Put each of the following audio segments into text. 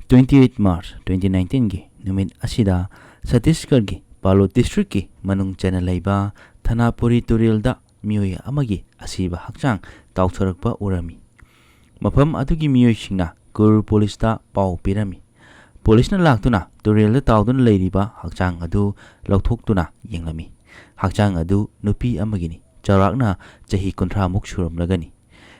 28 March 2019 gi numit asida Chhattisgarh gi Palo district gi manung chana leiba Thanapuri turil da miyoy amagi asiba hakchang tawthorakpa urami. Mafam adugi miyoy singna Gur police da pau pirami. Police na laktuna turil da tawdun leiriba hakchang adu lauthoktuna yenglami. Hakchang adu nupi amagini charakna chahi kontra muk suramlagani.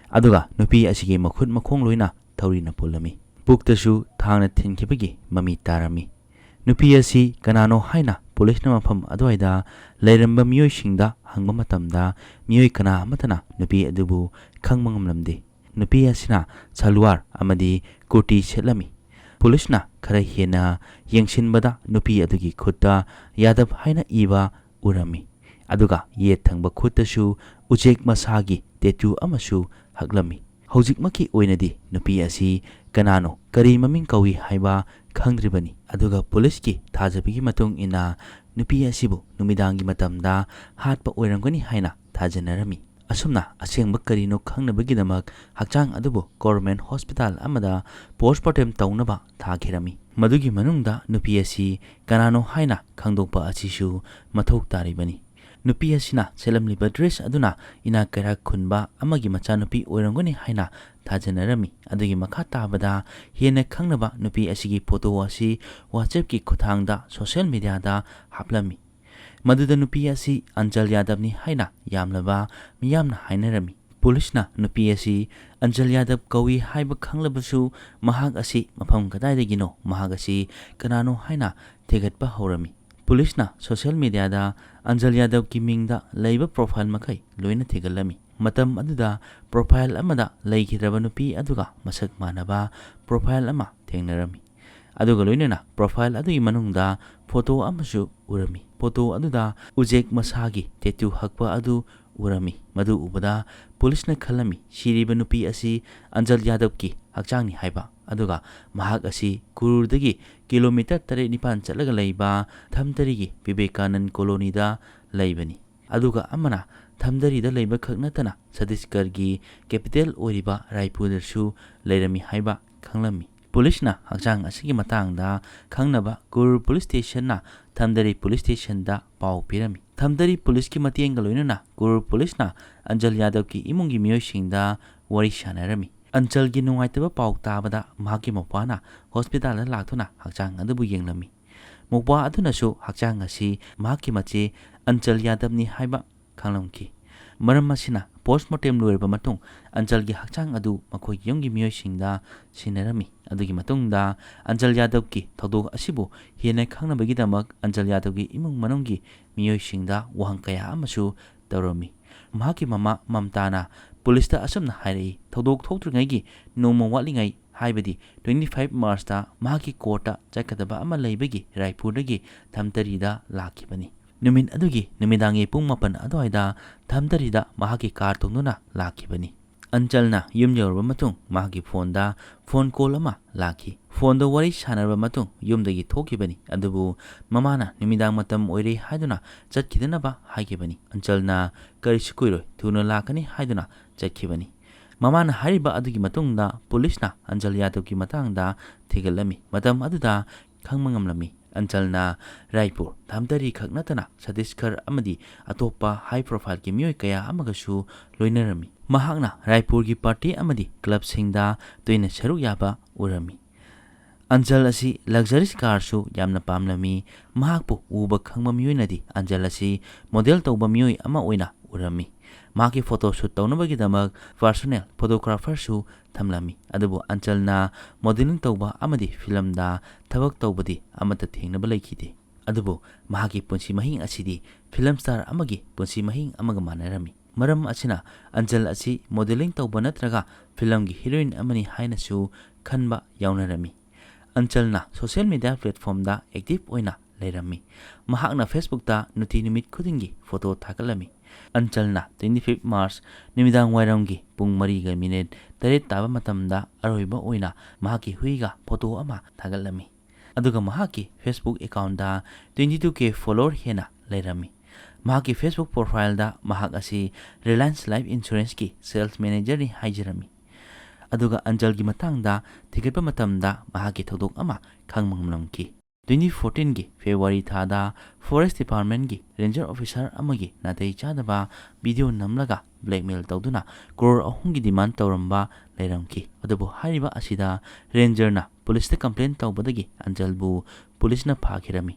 Aduga nupi asigi makhut makhong loina thawrina pulami. Buktashu thangna thinkibagi mami tarami. Nupi asi kanano haina police na mafam adwaida leiramba miyoy singda hangba matamda miyoy kana amatana nupi adubu khangmangamlamde. Nupi asina salwar amadi kurti setlami. Police na khara hena yengsinbada nupi adugi khutta yadab haina iba urami. Aduga ye thangba khuttashu ujek masagi tetu amasu haglami. Hojikmaki oinadi nupi asi kanano kari maming kawi haiba khangdribani. Aduga police ki thajabigi matung ina nupi asibu numidangi matamda hatpa oirangani haina thajanarami. Asumna asengba karino khangnabagidamak hakchang adubu government hospital amada postmortem tawnaba thakirami. Madugi manungda nupi asi kanano haina khangdokpa asishu mathok taribani. Nupi asina selamliba dress aduna ina kara khunba amagi macha nupi oirangani haina thajanarami. Adugi makha tabada hena khangnaba nupi asigi photo asi WhatsApp ki khuthangda social media da haplami. Maduda nupi asi aanchal yadabni haina yamlaba miyamna hainarami. Police na nupi asi aanchal yadab kawi haiba khanglabasu mahag asi mafam kadaidagino mahag asi kanano haina thegatpa horami. Police na social media da aanchal yadab ki mingda leiba profile makai loina thegalami. Matam aduda profile amada leigidraba nupi aduga masak manaba profile ama thengnarami. Aduga loinana profile adugi manungda photo amasu urami. Photo aduda ujek masagi tetu hakpa adu urami. Madu ubada police na khalami siriba nupi asi aanchal yadab ki hakchangni haiba. Aduga mahag asi kururdagi kilometer 9 chatlaga leiba thamdarigi Vivekanand colony da leibani. Aduga amana thamdari da leiba khagnatana Chhattisgarh gi capital oiriba Raipur darsu leirami haiba khanglami. Police na hakchang asigi matangda khangnaba Gur police station na thamdari police station da pau pirami. Thamdari police ki matienga loinana Gur police na aanchal yadab ki imungi miyoy singda wari sanarami. Aanchal gi nungaitaba pau tabada mahaki mopana hospital da laktuna hakchang adubu yenglami. Mokwa adunasu hakchang asi mahaki mache aanchal yadabni haiba khanglamki. Maram asina postmortem loirba matung aanchal gi hakchang adu makhoi yonggi miyoy singda sinarami. Adugi matungda aanchal yadab ki thodok asibu hena khangnabagidamak aanchal yadab gi imung manunggi miyoy singda wahang kaya amasu tawrami. Mahaki mama Mamtana police da asumna hairi thodok thoktrungai noma watlingai haibadi 25 March da mahaki court chakadaba ama leibagi Raipur dagi thamtari da lakibani. Numin adugi numidangi pung mapan adwaida thamtari da mahaki car tongduna lakibani. Aanchal na yum yorba matung mahaki phone da phone call ama laki. Phone da wari sanarba matung yumdagi thokibani. Adubu mamana numidang matam oire haiduna chatkidanaba haikibani. Aanchal na karisu kuiroi thuna lakani haiduna chatkibani. Mamana hariba adugi matungda police na aanchal yadab ki matangda thigalami. Matam aduda khangmangamlami. Aanchal na Raipur thamdari khagnatana Chhattisgarh amadi atopa high profile ki miyoy kaya amagasu loinarami. Mahakna Raipur gi party amadi club singda toina saruk yaba urami. Aanchal asi luxurious car su yamna pamlami. Mahakpu uba khangba miyoy nadi aanchal asi model tawba miyoy ama oina urami. Mahaki photo shoot tawnabagidamak personal photographer su thamlami. Adubu aanchal na modeling tawba amadi film da thabak tawbadi amata thengnaba leikide. Adubu mahaki punsi mahing asidi film star amagi punsi mahing amaga manarami. Maram asina aanchal asi modeling tawba natraga film gi heroine amani haina su khanba yawnarami. Aanchal na social media platform da active oina leirami. Mahakna Facebook da nuti numit khudingi photo thakalami. Aanchal na 25 March numidang wairamgi pung 3:08 taba matamda aroiba oina mahaki huiga photo ama thagalami. Aduga mahaki Facebook account da 22k follower hena leirami. Mahaki Facebook profile da mahak asi Reliance Life Insurance ki sales manager ni haijarami. ꯑꯗꯨꯒ ꯑꯟꯆꯜꯒꯤ ꯃꯇꯥꯡꯗ ꯊꯤꯒꯠꯄ ꯃꯇꯝꯗ ꯃꯍꯥꯛꯀꯤ ꯊꯧꯗꯣꯛ ꯑꯃ ꯈꯪꯕ ꯉꯝꯂꯝꯈꯤ꯫ 2014ꯒꯤ February ꯊꯥꯗ forest ꯗꯤꯄꯥꯔꯠꯃꯦꯟꯠꯒꯤ ranger officer ꯑꯃꯒꯤ ꯅꯥꯇꯩ ꯆꯥꯗꯕ ꯚꯤꯗꯤꯑꯣ ꯅꯝꯂꯒ ꯕ꯭ꯂꯦꯛꯃꯦꯜ ꯇꯧꯗꯨꯅ ꯀ꯭ꯔꯣꯔ 3ꯒꯤ ꯗꯤꯃꯥꯟ ꯇꯧꯔꯝꯕ ꯂꯩꯔꯝꯈꯤ꯫ ꯑꯗꯨꯕꯨ ꯍꯥꯏꯔꯤꯕ ꯑꯁꯤꯗ ꯔꯦꯟꯖꯔꯅ ꯄꯨꯂꯤꯁꯇ ꯀꯝꯄ꯭ꯂꯦꯟ ꯇꯧꯕꯗꯒꯤ ꯑꯟꯆꯜꯕꯨ ꯄꯨꯂꯤꯁꯅ ꯐꯥꯈꯤꯔꯝꯃꯤ꯫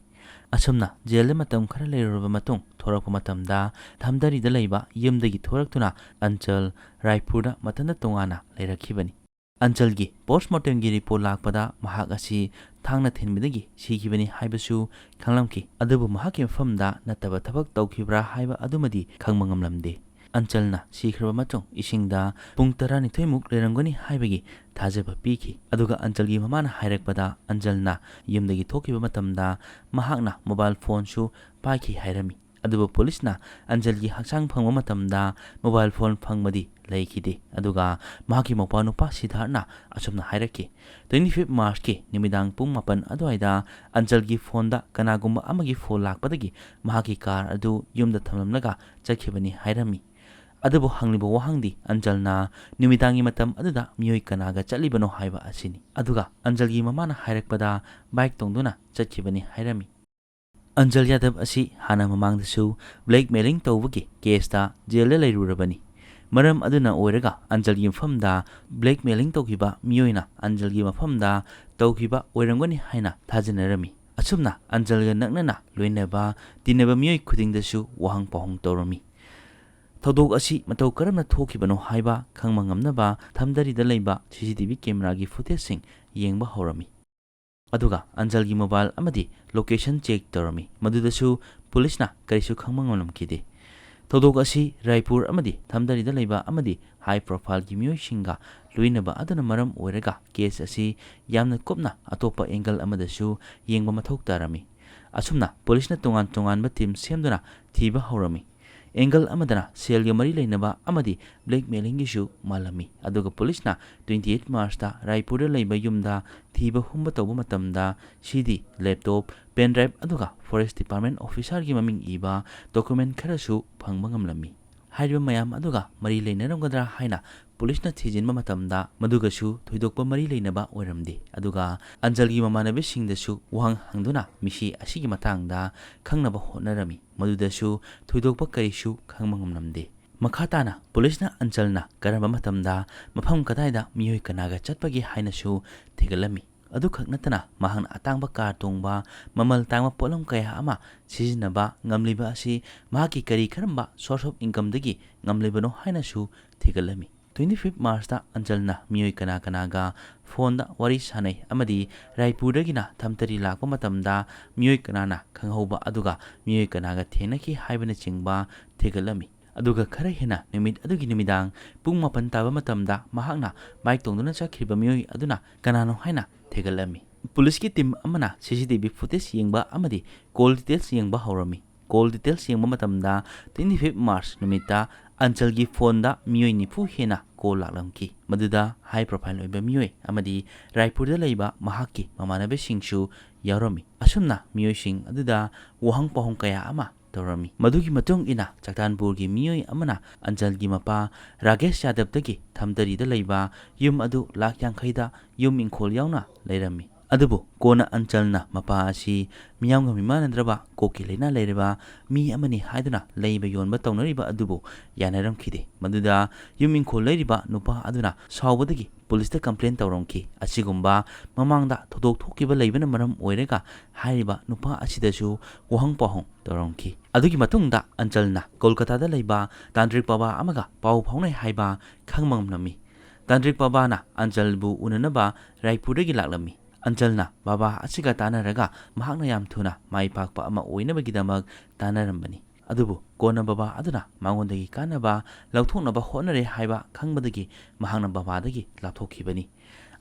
ꯑꯁꯨꯝꯅ ꯖꯦꯜꯗ ꯃꯇꯝ ꯈꯔ ꯂꯩꯔꯨꯔꯕ ꯃꯇꯨꯡ ꯊꯣꯔꯛꯄ ꯃꯇꯝꯗ ꯊꯝꯗꯔꯤꯗ ꯂꯩꯕ ꯌꯨꯝꯗꯒꯤ ꯊꯣꯔꯛꯇꯨꯅ ꯑꯟꯆꯜ ꯔꯥꯏꯄꯨꯔꯗ ꯃꯊꯟꯇ ꯇꯣꯉꯥꯟꯅ ꯂꯩꯔꯛꯈꯤꯕꯅꯤ꯫ ꯑꯟꯆꯜꯒꯤ ꯄꯣꯁꯠꯃꯣꯔꯇꯦꯝꯒꯤ ꯔꯤꯄꯣꯔꯠ ꯂꯥꯛꯄꯗ ꯃꯍꯥꯛ ꯑꯁꯤ ꯊꯥꯡꯅ ꯊꯤꯟꯕꯗꯒꯤ ꯁꯤꯈꯤꯕꯅꯤ ꯍꯥꯏꯕꯁꯨ ꯈꯪꯂꯝꯈꯤ꯫ ꯑꯗꯨꯕꯨ ꯃꯍꯥꯛꯀꯤ ꯃꯐꯝꯗ ꯅꯠꯇꯕ ꯊꯕꯛ ꯇꯧꯈꯤꯕ꯭ꯔꯥ ꯍꯥꯏꯕ ꯑꯗꯨꯃꯗꯤ ꯈꯪꯕ ꯉꯝꯂꯝꯗꯦ꯫ ꯑꯟꯆꯜꯅ ꯁꯤꯈ꯭ꯔꯕ ꯃꯇꯨꯡ ꯏꯁꯤꯡꯗ ꯄꯨꯡ 12ꯃꯨꯛ ꯂꯩꯔꯝꯒꯅꯤ ꯍꯥꯏꯕꯒꯤ ꯊꯥꯖꯕ ꯄꯤꯈꯤ꯫ ꯑꯗꯨꯒ ꯑꯟꯆꯜꯒꯤ ꯃꯃꯥꯅ ꯍꯥꯏꯔꯛꯄꯗ ꯑꯟꯆꯜꯅ ꯌꯨꯝꯗꯒꯤ ꯊꯣꯛꯈꯤꯕ ꯃꯇꯝꯗ ꯃꯍꯥꯛꯅ ꯃꯣꯕꯥꯏꯜ ꯐꯣꯟꯁꯨ ꯄꯥꯏꯈꯤ ꯍꯥꯏꯔꯝꯃꯤ꯫ ꯑꯗꯨꯕꯨ ꯄꯨꯂꯤꯁꯅ ꯑꯟꯆꯜꯒꯤ ꯍꯛꯆꯥꯡ ꯐꯪꯕ ꯃꯇꯝꯗ ꯃꯣꯕꯥꯏꯜ ꯐꯣꯟ ꯐꯪꯕꯗꯤ ꯂꯩꯈꯤꯗꯦ꯫ ꯑꯗꯨꯒ ꯃꯍꯥꯛꯀꯤ ꯃꯧꯄꯥꯅꯨꯄꯥ ꯁꯤꯗꯥꯔꯠꯅ ꯑꯁꯨꯝꯅ ꯍꯥꯏꯔꯛꯈꯤ꯫ 25 ꯃꯥꯔꯆꯀꯤ ꯅꯨꯃꯤꯗꯥꯡ ꯄꯨꯡ 9 ꯑꯗꯨꯋꯥꯏꯗ ꯑꯟꯆꯜꯒꯤ ꯐꯣꯟꯗ ꯀꯅꯥꯒꯨꯝꯕ ꯑꯃꯒꯤ ꯐꯣꯟ ꯂꯥꯛꯄꯗꯒꯤ ꯃꯍꯥꯛꯀꯤ ꯀꯥꯔ ꯑꯗꯨ ꯌꯨꯝꯗ ꯊꯝꯂꯝꯂꯒ ꯆꯠꯈꯤꯕꯅꯤ ꯍꯥꯏꯔꯝꯃꯤ꯫ ꯑꯗꯨꯕꯨ ꯍꯪꯂꯤꯕ ꯋꯥꯍꯪꯗꯤ ꯑꯟꯆꯜꯅ ꯅꯨꯃꯤꯗꯥꯡꯒꯤ ꯃꯇꯝ ꯑꯗꯨꯗ ꯃꯤꯑꯣꯏ ꯀꯅꯥꯒ ꯆꯠꯂꯤꯕꯅꯣ ꯍꯥꯏꯕ ꯑꯁꯤꯅꯤ꯫ ꯑꯗꯨꯒ ꯑꯟꯆꯜꯒꯤ ꯃꯃꯥꯅ ꯍꯥꯏꯔꯛꯄꯗ ꯕꯥꯏꯛ ꯇꯣꯡꯗꯨꯅ ꯆꯠꯈꯤꯕꯅꯤ ꯍꯥꯏꯔꯝꯃꯤ꯫ ꯑꯟꯆꯜ ꯌꯥꯗꯕ ꯑꯁꯤ ꯍꯥꯟꯅ ꯃꯃꯥꯡꯗꯁꯨ ꯕ꯭ꯂꯦꯛꯃꯦꯂꯤꯡ ꯇꯧꯕꯒꯤ ꯀꯦꯁꯇ ꯖꯦꯜꯗ ꯂꯩꯔꯨꯔꯕꯅꯤ꯫ ꯃꯔꯝ ꯑꯗꯨꯅ ꯑꯣꯏꯔꯒ ꯑꯟꯆꯜꯒꯤ ꯃꯐꯝꯗ ꯕ꯭ꯂꯦꯛꯃꯦꯂꯤꯡ ꯇꯧꯈꯤꯕ ꯃꯤꯑꯣꯏꯅ ꯑꯟꯆꯜꯒꯤ ꯃꯐꯝꯗ ꯇꯧꯈꯤꯕ ꯑꯣꯏꯔꯝꯒꯅꯤ ꯍꯥꯏꯅ ꯊꯥꯖꯅꯔꯝꯃꯤ꯫ ꯑꯁꯨꯝꯅ ꯑꯟꯆꯜꯒ ꯅꯛꯅꯅ ꯂꯣꯏꯅꯕ ꯇꯤꯟꯅꯕ ꯃꯤꯑꯣꯏ ꯈꯨꯗꯤꯡꯗꯁꯨ ꯋꯥꯍꯪ ꯄꯥꯎꯍꯪ ꯇꯧꯔꯝꯃꯤ꯫ ꯊꯧꯗꯣꯛ ꯑꯁꯤ ꯃꯇꯧ ꯀꯔꯝꯅ ꯊꯣꯛꯈꯤꯕꯅꯣ ꯍꯥꯏꯕ ꯈꯪꯕ ꯉꯝꯅꯕ ꯊꯝꯗꯔꯤꯗ ꯂꯩꯕ CCTV ꯀꯦꯃꯦꯔꯥꯒꯤ ꯐꯨꯇꯦꯖꯁꯤꯡ ꯌꯦꯡꯕ ꯍꯧꯔꯝꯃꯤ꯫ ꯑꯗꯨꯒ ꯑꯟꯆꯜꯒꯤ ꯃꯣꯕꯥꯏꯜ ꯑꯃꯗꯤ ꯂꯣꯀꯦꯁꯟ ꯆꯦꯛ ꯇꯧꯔꯝꯃꯤ꯫ ꯃꯗꯨꯗꯁꯨ ꯄꯨꯂꯤꯁꯅ ꯀꯔꯤꯁꯨ ꯈꯪꯕ ꯉꯝꯂꯝꯈꯤꯗꯦ꯫ ꯊꯧꯗꯣꯛ ꯑꯁꯤ ꯔꯥꯏꯄꯨꯔ ꯑꯃꯗꯤ ꯊꯝꯗꯔꯤꯗ ꯂꯩꯕ ꯑꯃꯗꯤ ꯍꯥꯏ ꯄ꯭ꯔꯣꯐꯥꯏꯜꯒꯤ ꯃꯤꯑꯣꯏꯁꯤꯡꯒ ꯂꯣꯏꯅꯕ ꯑꯗꯨꯅ ꯃꯔꯝ ꯑꯣꯏꯔꯒ ꯀꯦꯁ ꯑꯁꯤ ꯌꯥꯝꯅ ꯀꯨꯞꯅ ꯑꯇꯣꯞꯄ ꯑꯦꯡꯒꯜ ꯑꯃꯗꯁꯨ ꯌꯦꯡꯕ ꯃꯊꯧ ꯇꯥꯔꯝꯃꯤ꯫ ꯑꯁꯨꯝꯅ ꯄꯨꯂꯤꯁꯅ ꯇꯣꯉꯥꯟ ꯇꯣꯉꯥꯟꯕ ꯇꯤꯝ ꯁꯦꯝꯗꯨꯅ ꯊꯤꯕ ꯍꯧꯔꯝꯃꯤ꯫ ꯑꯦꯡꯒꯜ ꯑꯃꯗꯅ ꯁꯦꯜꯒ ꯃꯔꯤ ꯂꯩꯅꯕ ꯑꯃꯗꯤ ꯕ꯭ꯂꯦꯛꯃꯦꯂꯤꯡꯒꯤꯁꯨ ꯃꯥꯜꯂꯝꯃꯤ꯫ ꯑꯗꯨꯒ ꯄꯨꯂꯤꯁꯅ 28 ꯃꯥꯔꯆꯇ ꯔꯥꯏꯄꯨꯔꯗ ꯂꯩꯕ ꯌꯨꯝꯗ ꯊꯤꯕ ꯍꯨꯝꯕ ꯇꯧꯕ ꯃꯇꯝꯗ CD, ꯂꯦꯞꯇꯣꯞ, ꯄꯦꯟ ꯗ꯭ꯔꯥꯏꯚ ꯑꯗꯨꯒ ꯐꯣꯔꯦꯁꯠ ꯗꯤꯄꯥꯔꯠꯃꯦꯟꯠ ꯑꯣꯐꯤꯁꯥꯔꯒꯤ ꯃꯃꯤꯡ ꯏꯕ ꯗꯣꯀꯨꯃꯦꯟꯠ ꯈꯔꯁꯨ ꯐꯪꯕ ꯉꯝꯂꯝꯃꯤ꯫ ꯍꯥꯏꯔꯤꯕ ꯃꯌꯥꯝ ꯑꯗꯨꯒ ꯃꯔꯤ ꯂꯩꯅꯔꯝꯒꯗ꯭ꯔꯥ ꯍꯥꯏꯅ ꯄꯨꯂꯤꯁꯅ ꯊꯤꯖꯤꯟꯕ ꯃꯇꯝꯗ ꯃꯗꯨꯒꯁꯨ ꯊꯣꯏꯗꯣꯛꯄ ꯃꯔꯤ ꯂꯩꯅꯕ ꯑꯣꯏꯔꯝꯗꯦ꯫ ꯑꯗꯨꯒ ꯑꯟꯆꯜꯒꯤ ꯃꯃꯥꯟꯅꯕꯁꯤꯡꯗꯁꯨ ꯋꯥꯍꯪ ꯍꯪꯗꯨꯅ ꯃꯤꯁꯤ ꯑꯁꯤꯒꯤ ꯃꯇꯥꯡꯗ ꯈꯪꯅꯕ ꯍꯣꯠꯅꯔꯝꯃꯤ꯫ ꯃꯗꯨꯗꯁꯨ ꯊꯣꯏꯗꯣꯛꯄ ꯀꯔꯤꯁꯨ ꯈꯪꯕ ꯉꯝꯂꯝꯗꯦ꯫ ꯃꯈꯥ ꯇꯥꯅ ꯄꯨꯂꯤꯁꯅ ꯑꯟꯆꯜꯅ ꯀꯔꯝꯕ ꯃꯇꯝꯗ ꯃꯐꯝ ꯀꯗꯥꯏꯗ ꯃꯤꯑꯣꯏ ꯀꯅꯥꯒ ꯆꯠꯄꯒꯦ ꯍꯥꯏꯅꯁꯨ ꯊꯤꯒꯠꯂꯝꯃꯤ꯫ ꯑꯗꯨꯈꯛ ꯅꯠꯇꯅ ꯃꯍꯥꯛꯅ ꯑꯇꯥꯡꯕ ꯀꯥꯔ ꯇꯣꯡꯕ, ꯃꯃꯜ ꯇꯥꯡꯕ ꯄꯣꯠꯂꯝ ꯀꯌꯥ ꯑꯃ ꯁꯤꯖꯤꯟꯅꯕ ꯉꯝꯂꯤꯕ ꯑꯁꯤ ꯃꯍꯥꯛꯀꯤ ꯀꯔꯝꯕ ꯁꯣꯔꯁ ꯑꯣꯐ ꯏꯟꯀꯝꯗꯒꯤ ꯉꯝꯂꯤꯕꯅꯣ ꯍꯥꯏꯅꯁꯨ ꯊꯤꯒꯠꯂꯝꯃꯤ꯫ 25 ꯃꯥꯔꯆꯇ ꯑꯟꯆꯜꯅ ꯃꯤꯑꯣꯏ ꯀꯅꯥꯒ ꯐꯣꯟꯗ ꯋꯥꯔꯤ ꯁꯥꯅꯩ ꯑꯃꯗꯤ ꯔꯥꯏꯄꯨꯔꯗꯒꯤꯅ ꯊꯝꯇꯔꯤ ꯂꯥꯛꯄ ꯃꯇꯝꯗ ꯃꯤꯑꯣꯏ ꯀꯅꯥꯅ ꯈꯪꯍꯧꯕ ꯑꯗꯨꯒ ꯃꯤꯑꯣꯏ ꯀꯅꯥꯒ ꯊꯦꯡꯅꯈꯤ ꯍꯥꯏꯕꯅꯆꯤꯡꯕ ꯊꯤꯒꯠꯂꯝꯃꯤ꯫ ꯑꯗꯨꯒ ꯈꯔ ꯍꯦꯟꯅ ꯅꯨꯃꯤꯠ ꯑꯗꯨꯒꯤ ꯅꯨꯃꯤꯗꯥꯡ ꯄꯨꯡ 9 ꯇꯥꯕ ꯃꯇꯝꯗ ꯃꯍꯥꯛꯅ ꯕꯥꯏꯛ ꯇꯣꯡꯗꯨꯅ ꯆꯠꯈꯤꯕ ꯃꯤꯑꯣꯏ ꯑꯗꯨꯅ ꯀꯅꯥꯅꯣ ꯍꯥꯏꯅ ꯊꯤꯒꯠꯂꯝꯃꯤ꯫ ꯄꯨꯂꯤꯁꯀꯤ ꯇꯤꯝ ꯑꯃꯅ CCTV ꯐꯨꯇꯦꯖ ꯌꯦꯡꯕ ꯑꯃꯗꯤ ꯀꯣꯜ ꯗꯤꯇꯦꯜꯁ ꯌꯦꯡꯕ ꯍꯧꯔꯝꯃꯤ꯫ ꯀꯣꯜ ꯗꯤꯇꯦꯜꯁ ꯌꯦꯡꯕ ꯃꯇꯝꯗ 25 ꯃꯥꯔꯆ ꯅꯨꯃꯤꯠꯇ ꯑꯟꯆꯜꯒꯤ ꯐꯣꯟꯗ ꯃꯤꯑꯣꯏ 90 ꯍꯦꯟꯅ ꯀꯣꯜ ꯂꯥꯛꯂꯝꯈꯤ꯫ ꯃꯗꯨꯗ ꯍꯥꯏ ꯄ꯭ꯔꯣꯐꯥꯏꯜ ꯑꯣꯏꯕ ꯃꯤꯑꯣꯏ ꯑꯃꯗꯤ ꯔꯥꯏꯄꯨꯔꯗ ꯂꯩꯕ ꯃꯍꯥꯛꯀꯤ ꯃꯃꯥꯟꯅꯕꯁꯤꯡꯁꯨ ꯌꯥꯎꯔꯝꯃꯤ꯫ ꯑꯁꯨꯝꯅ ꯃꯤꯑꯣꯏꯁꯤꯡ ꯑꯗꯨꯗ ꯋꯥꯍꯪ ꯄꯥꯎꯍꯪ ꯀꯌꯥ ꯑꯃ ꯇꯧꯔꯝꯃꯤ꯫ ꯃꯗꯨꯒꯤ ꯃꯇꯨꯡ ꯏꯟꯅ ꯆꯥꯛꯇꯥꯟꯄꯨꯔꯒꯤ ꯃꯤꯑꯣꯏ ꯑꯃꯅ ꯑꯟꯆꯜꯒꯤ ꯃꯄꯥ ꯔꯥꯒꯦꯁ ꯌꯥꯗꯕꯗꯒꯤ ꯊꯝꯗꯔꯤꯗ ꯂꯩꯕ ꯌꯨꯝ ꯑꯗꯨ ꯂꯥꯈ 50ꯗ ꯌꯨꯝ ꯏꯪꯈꯣꯜ ꯌꯥꯎꯅ ꯂꯩꯔꯝꯃꯤ꯫ ꯑꯗꯨꯕꯨ ꯀꯣꯟꯅ ꯑꯟꯆꯜꯅ ꯃꯄꯥ ꯑꯁꯤ ꯃꯤꯌꯥꯝꯒ ꯃꯤꯃꯥꯟꯅꯗ꯭ꯔꯕ ꯀꯣꯛꯀꯤ ꯂꯥꯏꯅꯥ ꯂꯩꯔꯕ ꯃꯤ ꯑꯃꯅꯤ ꯍꯥꯏꯗꯨꯅ ꯂꯩꯕ ꯌꯣꯟꯕ ꯇꯧꯅꯔꯤꯕ ꯑꯗꯨꯕꯨ ꯌꯥꯅꯔꯝꯈꯤꯗꯦ꯫ ꯃꯗꯨꯗ ꯌꯨꯝ ꯏꯪꯈꯣꯜ ꯂꯩꯔꯤꯕ ꯅꯨꯄꯥ ꯑꯗꯨꯅ ꯁꯥꯎꯕꯗꯒꯤ ꯄꯨꯂꯤꯁꯇ ꯀꯝꯄ꯭ꯂꯦꯟ ꯇꯧꯔꯝꯈꯤ꯫ ꯑꯁꯤꯒꯨꯝꯕ ꯃꯃꯥꯡꯗ ꯊꯧꯗꯣꯛ ꯊꯣꯛꯈꯤꯕ ꯂꯩꯕꯅ ꯃꯔꯝ ꯑꯣꯏꯔꯒ ꯍꯥꯏꯔꯤꯕ ꯅꯨꯄꯥ ꯑꯁꯤꯗꯁꯨ ꯋꯥꯍꯪ ꯄꯥꯎꯍꯪ ꯇꯧꯔꯝꯈꯤ꯫ ꯑꯗꯨꯒꯤ ꯃꯇꯨꯡꯗ ꯑꯟꯆꯜꯅ ꯀꯣꯜꯀꯇꯥꯗ ꯂꯩꯕ ꯇꯥꯟꯇ꯭ꯔꯤꯛ ꯕꯥꯕꯥ ꯑꯃꯒ ꯄꯥꯎ ꯐꯥꯎꯅꯩ ꯍꯥꯏꯕ ꯈꯪꯕ ꯉꯝꯂꯝꯃꯤ꯫ ꯇꯥꯟꯇ꯭ꯔꯤꯛ ꯕꯥꯕꯥꯅ ꯑꯟꯆꯜꯕꯨ ꯎꯅꯅꯕ ꯔꯥꯏꯄꯨꯔꯗꯒꯤ ꯂꯥꯛꯂꯝꯃꯤ꯫ ꯑꯟꯆꯜꯅ ꯕꯥꯕꯥ ꯑꯁꯤꯒ ꯇꯥꯟꯅꯔꯒ ꯃꯍꯥꯛꯅ ꯌꯥꯝ ꯊꯨꯅ ꯃꯥꯏ ꯄꯥꯛꯄ ꯑꯃ ꯑꯣꯏꯅꯕꯒꯤꯗꯃꯛ ꯇꯥꯟꯅꯔꯝꯕꯅꯤ꯫ ꯑꯗꯨꯕꯨ ꯀꯣꯟꯅ ꯕꯥꯕꯥ ꯑꯗꯨꯅ ꯃꯉꯣꯟꯗꯒꯤ ꯀꯥꯟꯅꯕ ꯂꯧꯊꯣꯛꯅꯕ ꯍꯣꯠꯅꯔꯦ ꯍꯥꯏꯕ ꯈꯪꯕꯗꯒꯤ ꯃꯍꯥꯛꯅ ꯕꯥꯕꯥꯗꯒꯤ ꯂꯥꯞꯊꯣꯛꯈꯤꯕꯅꯤ꯫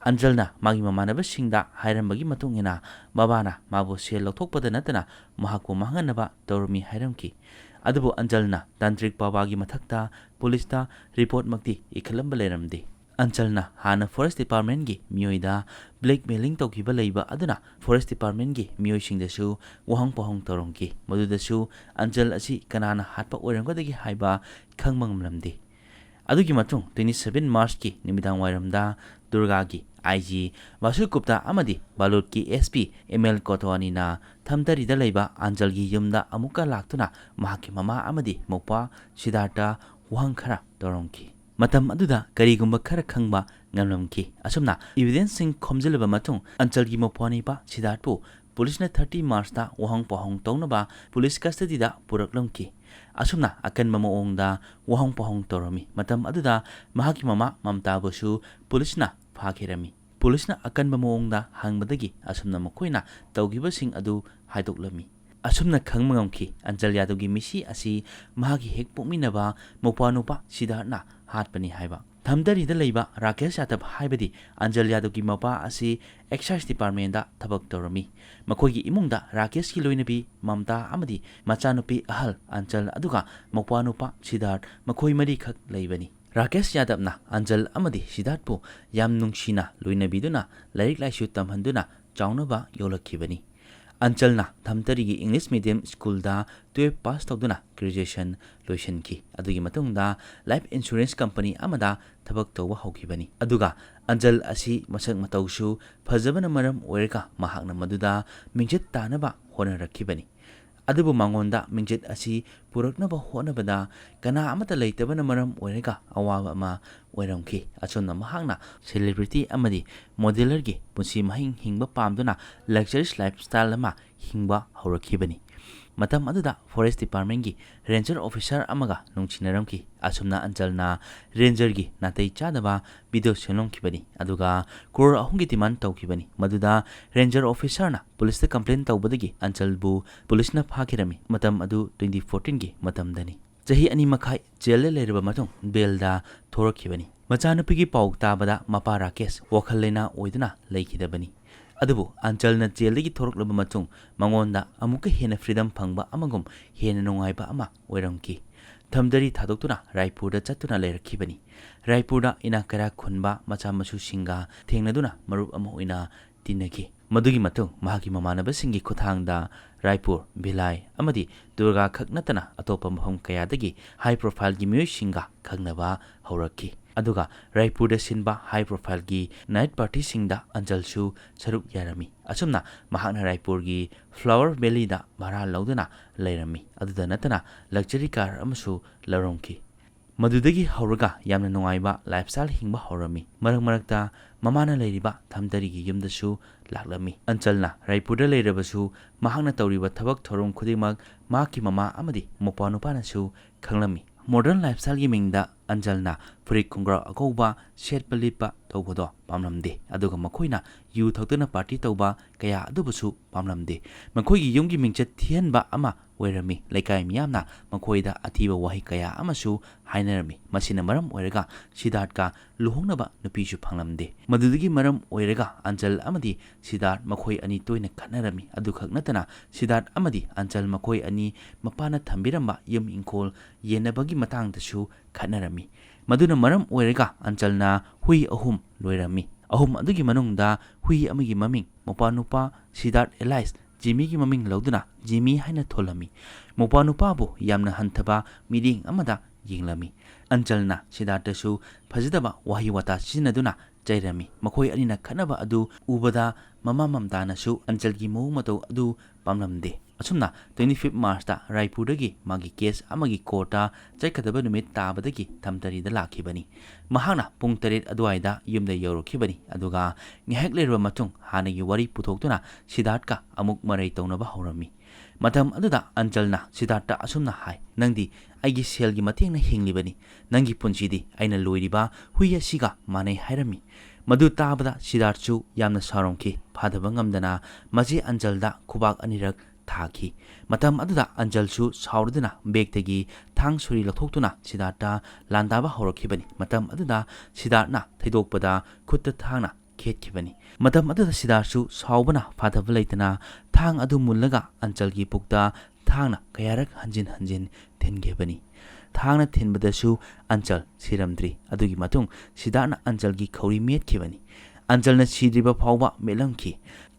ꯑꯟꯆꯜꯅ ꯃꯥꯒꯤ ꯃꯃꯥꯟꯅꯕꯁꯤꯡꯗ ꯍꯥꯏꯔꯝꯕꯒꯤ ꯃꯇꯨꯡ ꯏꯟꯅ ꯕꯥꯕꯥꯅ ꯃꯥꯕꯨ ꯁꯦꯜ ꯂꯧꯊꯣꯛꯄꯗ ꯅꯠꯇꯅ ꯃꯍꯥꯛꯄꯨ ꯃꯥꯡꯍꯟꯅꯕ ꯇꯧꯔꯝꯃꯤ ꯍꯥꯏꯔꯝꯈꯤ꯫ ꯑꯗꯨꯕꯨ ꯑꯟꯆꯜꯅ ꯇꯥꯟꯇ꯭ꯔꯤꯛ ꯕꯥꯕꯥꯒꯤ ꯃꯊꯛꯇ ꯄꯨꯂꯤꯁꯇ ꯔꯤꯄꯣꯔꯠꯃꯛꯇꯤ ꯏꯈꯠꯂꯝꯕ ꯂꯩꯔꯝꯗꯦ꯫ ꯑꯟꯆꯜꯅ ꯍꯥꯟꯅ ꯐꯣꯔꯦꯁꯠ ꯗꯤꯄꯥꯔꯠꯃꯦꯟꯠꯒꯤ ꯃꯤꯑꯣꯏꯗ ꯕ꯭ꯂꯦꯛꯃꯦꯂꯤꯡ ꯇꯧꯈꯤꯕ ꯂꯩꯕ ꯑꯗꯨꯅ ꯐꯣꯔꯦꯁꯠ ꯗꯤꯄꯥꯔꯠꯃꯦꯟꯠꯒꯤ ꯃꯤꯑꯣꯏꯁꯤꯡꯗꯁꯨ ꯋꯥꯍꯪ ꯄꯥꯎꯍꯪ ꯇꯧꯔꯝꯈꯤ꯫ ꯃꯗꯨꯗꯁꯨ ꯑꯟꯆꯜ ꯑꯁꯤ ꯀꯅꯥꯅ ꯍꯥꯠꯄ ꯑꯣꯏꯔꯝꯒꯗꯒꯦ ꯍꯥꯏꯕ ꯈꯪꯕ ꯉꯝꯂꯝꯗꯦ꯫ ꯑꯗꯨꯒꯤ ꯃꯇꯨꯡ 27 ꯃꯥꯔꯆꯀꯤ ꯅꯨꯃꯤꯗꯥꯡ ꯋꯥꯏꯔꯝꯗ ꯗꯨꯔꯒꯥꯒꯤ IG ꯕꯥꯁꯨꯒꯨꯞꯇꯥ ꯑꯃꯗꯤ ꯕꯥꯂꯨꯠꯀꯤ SP ML ꯀꯣꯇꯋꯥꯅꯤꯅ ꯊꯝꯇꯔꯤꯗ ꯂꯩꯕ ꯑꯥꯟꯆꯜꯒꯤ ꯌꯨꯝꯗ ꯑꯃꯨꯛꯀ ꯂꯥꯛꯇꯨꯅ ꯃꯍꯥꯛꯀꯤ ꯃꯃꯥ ꯑꯃꯗꯤ ꯃꯧꯄ꯭ꯋꯥ ꯁꯤꯗꯥꯔꯇ ꯋꯥꯍꯪ ꯈꯔ ꯇꯧꯔꯝꯈꯤ꯫ ꯃꯇꯝ ꯑꯗꯨꯗ ꯀꯔꯤꯒꯨꯝꯕ ꯈꯔ ꯈꯪꯕ ꯉꯝꯂꯝꯈꯤ꯫ ꯑꯁꯨꯝꯅ ꯏꯕꯤꯗꯦꯟꯁꯁꯤꯡ ꯈꯣꯝꯖꯤꯜꯂꯕ ꯃꯇꯨꯡ ꯑꯥꯟꯆꯜꯒꯤ ꯃꯧꯄ꯭ꯋꯥꯅꯤꯄꯥ ꯁꯤꯗꯥꯔꯇꯄꯨ ꯄꯨꯂꯤꯁꯅ 30 ꯃꯥꯔꯆꯇ ꯋꯥꯍꯪ ꯄꯥꯎꯍꯪ ꯇꯧꯅꯕ ꯄꯨꯂꯤꯁ ꯀꯁꯇꯗꯤꯗ ꯄꯨꯔꯛꯂꯝꯈꯤ꯫ ꯑꯁꯨꯝꯅ ꯑꯀꯟꯕ ꯃꯑꯣꯡꯗ ꯋꯥꯍꯪ ꯄꯥꯎꯍꯪ ꯇꯧꯔꯝꯃꯤ꯫ ꯃꯇꯝ ꯑꯗꯨꯗ ꯃꯍꯥꯛꯀꯤ ꯃꯃꯥ ꯃꯝꯇꯥꯕꯨꯁꯨ ꯄꯨꯂꯤꯁꯅ ꯐꯥꯈꯤꯔꯝꯃꯤ꯫ ꯄꯨꯂꯤꯁꯅ ꯑꯀꯟꯕ ꯃꯑꯣꯡꯗ ꯍꯪꯕꯗꯒꯤ ꯑꯁꯨꯝꯅ ꯃꯈꯣꯏꯅ ꯇꯧꯈꯤꯕꯁꯤꯡ ꯑꯗꯨ ꯍꯥꯏꯗꯣꯛꯂꯝꯃꯤ꯫ ꯑꯁꯨꯝꯅ ꯈꯪꯕ ꯉꯝꯈꯤ ꯑꯥꯟꯆꯜ ꯌꯥꯗꯕꯒꯤ ꯃꯤꯁꯤ ꯑꯁꯤ ꯃꯍꯥꯛꯀꯤ ꯍꯦꯛ ꯄꯣꯛꯃꯤꯟꯅꯕ ꯃꯧꯄ꯭ꯋꯥꯅꯨꯄꯥ ꯁꯤꯗꯥꯔꯇꯅ ꯍꯥꯠꯄꯅꯤ ꯍꯥꯏꯕ꯫ ꯊꯝꯗꯔꯤꯗ ꯂꯩꯕ ꯔꯥꯀꯦꯁ ꯌꯥꯗꯕ ꯍꯥꯏꯕꯗꯤ ꯑꯥꯟꯆꯜ ꯌꯥꯗꯕꯒꯤ ꯃꯄꯥ ꯑꯁꯤ ꯑꯦꯛꯁꯥꯏꯖ ꯗꯤꯄꯥꯔꯠꯃꯦꯟꯇꯗ ꯊꯕꯛ ꯇꯧꯔꯝꯃꯤ꯫ ꯃꯈꯣꯏꯒꯤ ꯏꯃꯨꯡꯗ ꯔꯥꯀꯦꯁꯀꯤ ꯂꯣꯏꯅꯕꯤ ꯃꯝꯇꯥ ꯑꯃꯗꯤ ꯃꯆꯥꯅꯨꯄꯤ ꯑꯍꯜ ꯑꯥꯟꯆꯜ ꯑꯗꯨꯒ ꯃꯧꯄ꯭ꯋꯥꯅꯨꯄꯥ ꯁꯤꯗꯥꯔꯇ ꯃꯈꯣꯏ ꯃꯔꯤꯈꯛ ꯂꯩꯕꯅꯤ꯫ ꯔꯥꯀꯦꯁ ꯌꯥꯗꯕꯅ ꯑꯥꯟꯆꯜ ꯑꯃꯗꯤ ꯁꯤꯗꯥꯔꯇꯄꯨ ꯌꯥꯝ ꯅꯨꯡꯁꯤꯅ ꯂꯣꯏꯅꯕꯤꯗꯨꯅ ꯂꯥꯏꯔꯤꯛ ꯂꯥꯏꯁꯨ ꯇꯝꯍꯟꯗꯨꯅ ꯆꯥꯎꯅꯕ ꯌꯣꯛꯂꯛꯈꯤꯕꯅꯤ꯫ ꯑꯥꯟꯆꯜꯅ ꯊꯝꯇꯔꯤꯒꯤ ꯏꯪꯂꯤꯁ ꯃꯤꯗꯤꯌꯝ ꯁ꯭ꯀꯨꯜꯗ 12 ꯄꯥꯁ ꯇꯧꯗꯨꯅ ꯒ꯭ꯔꯦꯖꯨꯑꯦꯁꯟ ꯂꯣꯏꯁꯤꯟꯈꯤ꯫ ꯑꯗꯨꯒꯤ ꯃꯇꯨꯡꯗ ꯂꯥꯏꯐ ꯏꯟꯁꯨꯔꯦꯟꯁ ꯀꯝꯄꯅꯤ ꯑꯃꯗ ꯊꯕꯛ ꯇꯧꯕ ꯍꯧꯈꯤꯕꯅꯤ꯫ ꯑꯗꯨꯒ ꯑꯥꯟꯆꯜ ꯑꯁꯤ ꯃꯁꯛ ꯃꯇꯧꯁꯨ ꯐꯖꯕꯅ ꯃꯔꯝ ꯑꯣꯏꯔꯒ ꯃꯍꯥꯛꯅ ꯃꯗꯨꯗ ꯃꯤꯡꯆꯠ ꯇꯥꯅꯕ ꯍꯣꯠꯅꯔꯛꯈꯤꯕꯅꯤ꯫ ꯑꯗꯨꯕꯨ ꯃꯉꯣꯟꯗ ꯃꯤꯡꯆꯠ ꯑꯁꯤ ꯄꯨꯔꯛꯅꯕ ꯍꯣꯠꯅꯕꯗ ꯀꯅꯥ ꯑꯃꯠꯇ ꯂꯩꯇꯕꯅ ꯃꯔꯝ ꯑꯣꯏꯔꯒ ꯑꯋꯥꯕ ꯑꯃ ꯑꯣꯏꯔꯝꯈꯤ꯫ ꯑꯁꯨꯝꯅ ꯃꯍꯥꯛꯅ ꯁꯦꯂꯤꯕ꯭रिꯇꯤ ꯑꯃꯗꯤ ꯃꯣꯗꯦꯂꯔꯒꯤ ꯄꯨꯟꯁꯤ ꯃꯍꯤꯡ ꯍꯤꯡꯕ ꯄꯥꯝꯗꯨꯅ ꯂꯛꯖꯔꯤꯁ ꯂꯥꯏꯐꯁ꯭ꯇꯥꯏꯜ ꯑꯃ ꯍꯤꯡꯕ ꯍꯧꯔꯛꯈꯤꯕꯅꯤ꯫ ꯃꯇꯝ ꯑꯗꯨꯗ ꯐꯣꯔꯦꯁꯠ ꯗꯤꯄꯥꯔꯠꯃꯦꯟꯠꯒꯤ ꯔꯦꯟꯖꯔ ꯑꯣꯐꯤꯁꯥꯔ ꯑꯃꯒ ꯅꯨꯡꯁꯤꯅꯔꯝꯈꯤ꯫ ꯑꯁꯨꯝꯅ ꯑꯥꯟꯆꯜꯅ ꯔꯦꯟꯖꯔꯒꯤ ꯅꯥꯇꯩ ꯆꯥꯗꯕ ꯚꯤꯗꯤꯑꯣ ꯁꯦꯝꯂꯝꯈꯤꯕꯅꯤ ꯑꯗꯨꯒ ꯀ꯭ꯔꯣꯔ 3ꯒꯤ ꯗꯤꯃꯥꯟ ꯇꯧꯈꯤꯕꯅꯤ꯫ ꯃꯗꯨꯗ ꯔꯦꯟꯖꯔ ꯑꯣꯐꯤꯁꯥꯔꯅ ꯄꯨꯂꯤꯁꯇ ꯀꯝꯄ꯭ꯂꯦꯟ ꯇꯧꯕꯗꯒꯤ ꯑꯥꯟꯆꯜꯕꯨ ꯄꯨꯂꯤꯁꯅ ꯐꯥꯈꯤꯔꯝꯃꯤ꯫ ꯃꯇꯝ ꯑꯗꯨ 2014ꯒꯤ ꯃꯇꯝꯗꯅꯤ꯫ ꯆꯍꯤ 2.5 ꯖꯦꯜꯗ ꯂꯩꯔꯕ ꯃꯇꯨꯡ ꯕꯦꯜꯗ ꯊꯣꯔꯛꯈꯤꯕꯅꯤ꯫ ꯃꯆꯥꯅꯨꯄꯤꯒꯤ ꯄꯥꯎ ꯇꯥꯕꯗ ꯃꯄꯥ ꯔꯥꯀꯦꯁ ꯋꯥꯈꯜ ꯂꯩꯅꯥ ꯑꯣꯏꯗꯨꯅ ꯂꯩꯈꯤꯗꯕꯅꯤ꯫ ꯑꯗꯨꯕꯨ ꯑꯥꯟꯆꯜꯅ ꯖꯦꯜꯗꯒꯤ ꯊꯣꯔꯛꯂꯕ ꯃꯇꯨꯡ ꯃꯉꯣꯟꯗ ꯑꯃꯨꯛꯀ ꯍꯦꯟꯅ ꯐ꯭रीꯗꯝ ꯐꯪꯕ ꯑꯃꯒꯨꯝ ꯍꯦꯟꯅ ꯅꯨꯡꯉꯥꯏꯕ ꯑꯃ ꯑꯣꯏꯔꯝꯈꯤ꯫ ꯊꯝꯗꯔꯤ ꯊꯥꯗꯣꯛꯇꯨꯅ ꯔꯥꯏꯄꯨꯔꯗ ꯆꯠꯇꯨꯅ ꯂꯩꯔꯛꯈꯤꯕꯅꯤ꯫ ꯔꯥꯏꯄꯨꯔꯗ ꯏꯅꯥꯛ ꯀꯩꯔꯥꯛ ꯈꯨꯟꯕ ꯃꯆꯥ ꯃꯁꯨꯁꯤꯡꯒ ꯊꯦꯡꯅꯗꯨꯅ ꯃꯔꯨꯞ ꯑꯃ ꯑꯣꯏꯅ ꯇꯤꯟꯅꯈꯤ꯫ ꯃꯗꯨꯒꯤ ꯃꯇꯨꯡ ꯃꯍꯥꯛꯀꯤ ꯃꯃꯥꯟꯅꯕꯁꯤꯡꯒꯤ ꯈꯨꯠꯊꯥꯡꯗ ꯔꯥꯏꯄꯨꯔ, ꯚꯤꯂꯥꯏ ꯑꯃꯗꯤ ꯗꯨꯔꯒꯥ ꯈꯛ ꯅꯠꯇꯅ ꯑꯇꯣꯞꯄ ꯃꯐꯝ ꯀꯌꯥꯗꯒꯤ ꯍꯥꯏ ꯄ꯭ꯔꯣꯐꯥꯏꯜꯒꯤ ꯃꯤꯑꯣꯏꯁꯤꯡꯒ ꯈꯪꯅꯕ ꯍꯧꯔꯛꯈꯤ꯫ ꯑꯗꯨꯒ ꯔꯥꯏꯄꯨꯔꯗ ꯁꯤꯟꯕ ꯍꯥꯏ ꯄ꯭ꯔꯣꯐꯥꯏꯜꯒꯤ ꯅꯥꯏꯠ ꯄꯥꯔꯇꯤꯁꯤꯡꯗ ꯑꯥꯟꯆꯜꯁꯨ ꯁꯔꯨꯛ ꯌꯥꯔꯝꯃꯤ꯫ ꯑꯁꯨꯝꯅ ꯃꯍꯥꯛꯅ ꯔꯥꯏꯄꯨꯔꯒꯤ ꯐ꯭ꯂꯥꯋꯔ ꯚꯦꯂꯤꯗ ꯚꯔꯥ ꯂꯧꯗꯨꯅ ꯂꯩꯔꯝꯃꯤ꯫ ꯑꯗꯨꯗ ꯅꯠꯇꯅ ꯂꯛꯖꯔꯤ ꯀꯥꯔ ꯑꯃꯁꯨ ꯂꯧꯔꯝꯈꯤ꯫ ꯃꯗꯨꯗꯒꯤ ꯍꯧꯔꯒ ꯌꯥꯝꯅ ꯅꯨꯡꯉꯥꯏꯕ ꯂꯥꯏꯐꯁ꯭ꯇꯥꯏꯜ ꯍꯤꯡꯕ ꯍꯧꯔꯝꯃꯤ꯫ ꯃꯔꯛ ꯃꯔꯛꯇ ꯃꯃꯥꯅ ꯂꯩꯔꯤꯕ ꯊꯝꯇꯔꯤꯒꯤ ꯌꯨꯝꯗꯁꯨ ꯂꯥꯛꯂꯝꯃꯤ꯫ ꯑꯥꯟꯆꯜꯅ ꯔꯥꯏꯄꯨꯔꯗ ꯂꯩꯔꯕꯁꯨ ꯃꯍꯥꯛꯅ ꯇꯧꯔꯤꯕ ꯊꯕꯛ ꯊꯧꯔꯝ ꯈꯨꯗꯤꯡꯃꯛ ꯃꯍꯥꯛꯀꯤ ꯃꯃꯥ ꯑꯃꯗꯤ ꯃꯧꯄ꯭ꯋꯥꯅꯨꯄꯥꯅꯁꯨ ꯈꯪꯂꯝꯃꯤ꯫ ꯃꯣꯗꯔꯟ ꯂꯥꯏꯐꯁ꯭ꯇꯥꯏꯜꯒꯤ ꯃꯤꯡꯗ ꯑꯥꯟꯆꯜꯅ ꯐꯨꯔꯤꯠ ꯈꯣꯡꯒ꯭ꯔꯥꯎ ꯑꯀꯧꯕ ꯁꯦꯠꯄ ꯂꯤꯠꯄ ꯇꯧꯕꯗꯣ ꯄꯥꯝꯂꯝꯗꯦ꯫ ꯑꯗꯨꯒ ꯃꯈꯣꯏꯅ ꯌꯨ ꯊꯛꯇꯨꯅ ꯄꯥꯔꯇꯤ ꯇꯧꯕ ꯀꯌꯥ ꯑꯗꯨꯕꯨꯁꯨ ꯄꯥꯝꯂꯝꯗꯦ꯫ ꯃꯈꯣꯏꯒꯤ ꯌꯨꯝꯒꯤ ꯃꯤꯡꯆꯠ ꯊꯤꯍꯟꯕ ꯑꯃ ꯑꯣꯏꯔꯝꯃꯤ꯫ ꯂꯩꯀꯥꯏ ꯃꯤꯌꯥꯝꯅ ꯃꯈꯣꯏꯗ ꯑꯊꯤꯕ ꯋꯥꯍꯩ ꯀꯌꯥ ꯑꯃꯁꯨ ꯍꯥꯏꯅꯔꯝꯃꯤ꯫ ꯃꯁꯤꯅ ꯃꯔꯝ ꯑꯣꯏꯔꯒ ꯁꯤꯗꯥꯔꯇꯀ ꯂꯨꯍꯣꯡꯅꯕ ꯅꯨꯄꯤꯁꯨ ꯐꯪꯂꯝꯗꯦ꯫ ꯃꯗꯨꯗꯒꯤ ꯃꯔꯝ ꯑꯣꯏꯔꯒ ꯑꯥꯟꯆꯜ ꯑꯃꯗꯤ ꯁꯤꯗꯥꯔꯇ ꯃꯈꯣꯏ ꯑꯅꯤ ꯇꯣꯏꯅ ꯈꯠꯅꯔꯝꯃꯤ꯫ ꯑꯗꯨꯈꯛ ꯅꯠꯇꯅ ꯁꯤꯗꯥꯔꯇ ꯑꯃꯗꯤ ꯑꯥꯟꯆꯜ ꯃꯈꯣꯏ ꯑꯅꯤ ꯃꯄꯥꯅ ꯊꯝꯕꯤꯔꯝꯕ ꯌꯨꯝ ꯏꯪꯈꯣꯜ ꯌꯦꯟꯅꯕꯒꯤ ꯃꯇꯥꯡꯗꯁꯨ ꯈꯠꯅꯔꯝꯃꯤ꯫ ꯃꯗꯨꯅ ꯃꯔꯝ ꯑꯣꯏꯔꯒ ꯑꯥꯟꯆꯜꯅ ꯍꯨꯏ 3 ꯂꯣꯏꯔꯝꯃꯤ꯫ 3 ꯑꯗꯨꯒꯤ ꯃꯅꯨꯡꯗ ꯍꯨꯏ ꯑꯃꯒꯤ ꯃꯃꯤꯡ ꯃꯧꯄ꯭ꯋꯥꯅꯨꯄꯥ ꯁꯤꯗꯥꯔꯇ ꯑꯦꯂꯥꯏꯁ ꯖꯤꯃꯤꯒꯤ ꯃꯃꯤꯡ ꯂꯧꯗꯨꯅ ꯖꯤꯃꯤ ꯍꯥꯏꯅ ꯊꯣꯜꯂꯝꯃꯤ꯫ ꯃꯧꯄ꯭ꯋꯥꯅꯨꯄꯥꯕꯨ ꯌꯥꯝꯅ ꯍꯟꯊꯕ ꯃꯤꯠꯌꯦꯡ ꯑꯃꯗ ꯌꯦꯡꯂꯝꯃꯤ꯫ ꯑꯥꯟꯆꯜꯅ ꯁꯤꯗꯥꯔꯇꯁꯨ ꯐꯖꯗꯕ ꯋꯥꯍꯩ ꯋꯥꯇꯥ ꯁꯤꯖꯤꯟꯅꯗꯨꯅ ꯆꯩꯔꯝꯃꯤ꯫ ꯃꯈꯣꯏ ꯑꯅꯤꯅ ꯈꯠꯅꯕ ꯑꯗꯨ ꯎꯕꯗ ꯃꯃꯥ ꯃꯝꯇꯥꯅꯁꯨ ꯑꯥꯟꯆꯜꯒꯤ ꯃꯑꯣꯡ ꯃꯇꯧ ꯑꯗꯨ ꯄꯥꯝꯂꯝꯗꯦ꯫ ꯑꯁꯨꯝꯅ 25 ꯃꯥꯔꯆꯇ ꯔꯥꯏꯄꯨꯔꯗꯒꯤ ꯃꯥꯒꯤ ꯀꯦꯁ ꯑꯃꯒꯤ ꯀꯣꯔꯠꯇ ꯆꯠꯀꯗꯕ ꯅꯨꯃꯤꯠ ꯇꯥꯕꯗꯒꯤ ꯊꯝꯇꯔꯤꯗ ꯂꯥꯛꯈꯤꯕꯅꯤ꯫ ꯃꯍꯥꯛꯅ ꯄꯨꯡ 7 ꯑꯗꯨꯋꯥꯏꯗ ꯌꯨꯝꯗ ꯌꯧꯔꯛꯈꯤꯕꯅꯤ꯫ ꯑꯗꯨꯒ ꯉꯥꯏꯍꯥꯛ ꯂꯩꯔꯕ ꯃꯇꯨꯡ ꯍꯥꯟꯅꯒꯤ ꯋꯥꯔꯤ ꯄꯨꯊꯣꯛꯇꯨꯅ ꯁꯤꯗꯥꯔꯇꯀ ꯑꯃꯨꯛ ꯃꯔꯩ ꯇꯧꯅꯕ ꯍꯧꯔꯝꯃꯤ꯫ ꯃꯇꯝ ꯑꯗꯨꯗ ꯑꯥꯟꯆꯜꯅ ꯁꯤꯗꯥꯔꯇ ꯑꯁꯨꯝꯅ ꯍꯥꯏ, "ꯅꯪꯗꯤ ꯑꯩꯒꯤ ꯁꯦꯜꯒꯤ ꯃꯇꯦꯡꯅ ꯍꯤꯡꯂꯤꯕꯅꯤ꯫ ꯅꯪꯒꯤ ꯄꯨꯟꯁꯤꯗꯤ ꯑꯩꯅ ꯂꯣꯏꯔꯤꯕ ꯍꯨꯏ ꯑꯁꯤꯒ ꯃꯥꯟꯅꯩ" ꯍꯥꯏꯔꯝꯃꯤ꯫ ꯃꯗꯨ ꯇꯥꯕꯗ ꯁꯤꯗꯥꯔꯇꯁꯨ ꯌꯥꯝꯅ ꯁꯥꯎꯔꯝꯈꯤ꯫ ꯐꯥꯗꯕ ꯉꯝꯗꯅ ꯃꯆꯦ ꯑꯥꯟꯆꯜꯗ ꯈꯨꯕꯥꯛ 2ꯔꯛ ꯊꯥꯈꯤ꯫ ꯃꯇꯝ ꯑꯗꯨꯗ ꯑꯥꯟꯆꯜꯁꯨ ꯁꯥꯎꯔꯗꯨꯅ ꯕꯦꯒꯇꯒꯤ ꯊꯥꯡ ꯁꯣꯔꯤ ꯂꯧꯊꯣꯛꯇꯨꯅ ꯁꯤꯗꯥꯔꯇ ꯂꯥꯟꯗꯥꯕ ꯍꯧꯔꯛꯈꯤꯕꯅꯤ꯫ ꯃꯇꯝ ꯑꯗꯨꯗ ꯁꯤꯗꯥꯔꯇꯅ ꯊꯩꯗꯣꯛꯄꯗ ꯈꯨꯠꯇ ꯊꯥꯡꯅ ꯈꯦꯠꯈꯤꯕꯅꯤ꯫ ꯃꯇꯝ ꯑꯗꯨꯗ ꯁꯤꯗꯥꯔꯇꯁꯨ ꯁꯥꯎꯕꯅ ꯐꯥꯊꯕ ꯂꯩꯇꯅ ꯊꯥꯡ ꯑꯗꯨ ꯃꯨꯜꯂꯒ ꯑꯥꯟꯆꯜꯒꯤ ꯄꯨꯛꯇ ꯊꯥꯡꯅ ꯀꯌꯥꯔꯛ ꯍꯟꯖꯤꯟ ꯍꯟꯖꯤꯟ ꯊꯤꯟꯈꯤꯕꯅꯤ꯫ ꯊꯥꯡꯅ ꯊꯤꯟꯕꯗꯁꯨ ꯑꯥꯟꯆꯜ ꯁꯤꯔꯝꯗ꯭ꯔꯤ꯫ ꯑꯗꯨꯒꯤ ꯃꯇꯨꯡ ꯁꯤꯗꯥꯔꯇꯅ ꯑꯥꯟꯆꯜꯒꯤ ꯈꯧꯔꯤ ꯃꯦꯠꯈꯤꯕꯅꯤ꯫ ꯑꯥꯟꯆꯜꯅ ꯁꯤꯗ꯭ꯔꯤꯕ ꯐꯥꯎꯕ ꯃꯦꯠꯂꯝꯈꯤ꯫